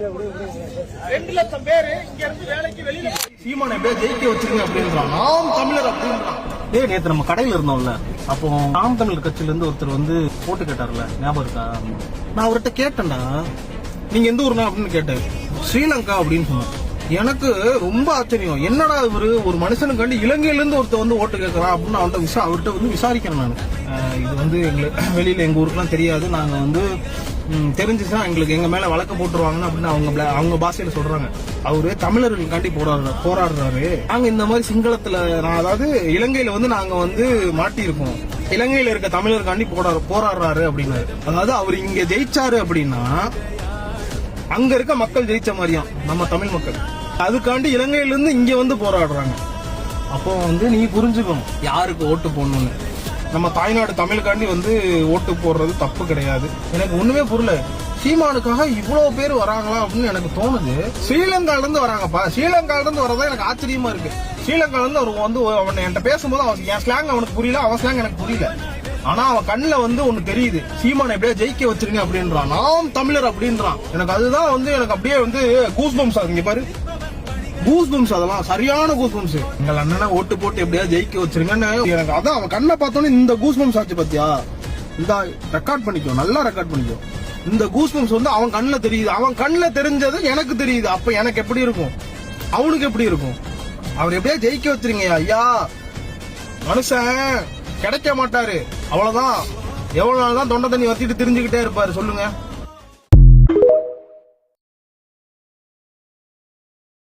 2 லட்சம் பேரு இங்க இருந்து வேலைக்கு வெளியில சீமானை எப்படியா ஜெயிக்க வச்சிருங்க அப்படின்றான். நாம் தமிழர் அப்படின்றான். நேத்து நம்ம கடையில இருந்தோம்ல, அப்போ நாம் தமிழர் கட்சியில இருந்து ஒருத்தர் வந்து போட்டு கேட்டார்ல, ஞாபகம் இருக்கா? நான் அவர்கிட்ட கேட்டேன்டா, நீங்க எந்த ஊர்னா அப்படின்னு கேட்டேன். ஸ்ரீலங்கா அப்படின்னு சொன்னேன். எனக்கு ரொம்ப ஆச்சரியம், என்னடா இவரு ஒரு மனுஷனுக்காண்டி இலங்கையில இருந்து ஒருத்தர் வந்து ஓட்டு கேட்கறான் அப்படின்னு அவர்கிட்ட வந்து விசாரிக்கிறேன் நான். இது வந்து எங்களுக்கு வெளியில எங்க ஊருக்குலாம் தெரியாது, நாங்க வந்து தெரிஞ்சுச்சுன்னா எங்களுக்கு எங்க மேல வழக்கு போட்டுருவாங்கன்னு அப்படின்னு அவங்க பாஷையில சொல்றாங்க. அவரு தமிழர்களுக்காண்டி போராடுறாரு. நாங்க இந்த மாதிரி சிங்களத்துல, அதாவது இலங்கையில வந்து நாங்க வந்து மாட்டியிருக்கோம், இலங்கையில இருக்க தமிழருக்காண்டி போராடுறாரு அப்படின்னு. அதாவது அவர் இங்க ஜெயிச்சாரு அப்படின்னா அங்க இருக்க மக்கள் ஜெயிச்ச மாதிரியா நம்ம தமிழ் மக்கள், அதுக்காண்டி இலங்கையில இருந்து இங்க வந்து போராடுறாங்க. அப்போ வந்து நீ புரிஞ்சுக்கணும் யாருக்கு ஓட்டு போடணும்னு. நம்ம தாய்நாடு தமிழுக்காண்டி வந்து ஓட்டு போடுறது தப்பு கிடையாது. எனக்கு ஒண்ணுமே புரியல, சீமானுக்காக இவ்வளவு பேர் வராங்களா அப்படின்னு எனக்கு தோணுது. ஸ்ரீலங்கால இருந்து வராங்கப்பா, ஸ்ரீலங்கால இருந்து வரதா எனக்கு ஆச்சரியமா இருக்கு. ஸ்ரீலங்கால இருந்து அவர் வந்து அவன் என்கிட்ட பேசும்போது என் ஸ்லாங் அவனுக்கு புரியல, அவன் ஸ்லாங் எனக்கு புரியல. ஆனா அவன் கண்ணுல வந்து ஒண்ணு தெரியுது, சீமானை எப்படியா ஜெயிக்க வச்சிருங்க அப்படின்றான், நாம் தமிழர் அப்படின்றான். எனக்கு அதுதான் வந்து எனக்கு அப்படியே வந்து கூஸ் பம்ஸ் ஆகுங்க பாரு, கூஸ் பம்ஸ், அதெல்லாம் சரியான கூஸ் பம்ஸ். எங்கள் அண்ணனை ஓட்டு போட்டு எப்படியா ஜெயிக்க வச்சிருங்கன்னு எனக்கு அதான் அவன் கண்ணை பார்த்தோன்னே இந்த கூஸ் பம்ஸ் ஆச்சு பாத்தியா. இந்த ரெக்கார்ட் பண்ணிக்கோ, நல்லா ரெக்கார்ட் பண்ணிக்கோ. இந்த கூஸ் பம்ஸ் வந்து அவன் கண்ணுல தெரியுது, அவன் கண்ணுல தெரிஞ்சது எனக்கு தெரியுது. அப்ப எனக்கு எப்படி இருக்கும், அவனுக்கு எப்படி இருக்கும்? அவர் எப்படியா ஜெயிக்க வச்சிருங்க ஐயா. மனுஷன் கிடைக்க மாட்டாரு, அவ்வளவுதான். எவ்வளவு நாள் தான் தொண்டை தண்ணி வத்திட்டு தெரிஞ்சுக்கிட்டே இருப்பாரு சொல்லுங்க.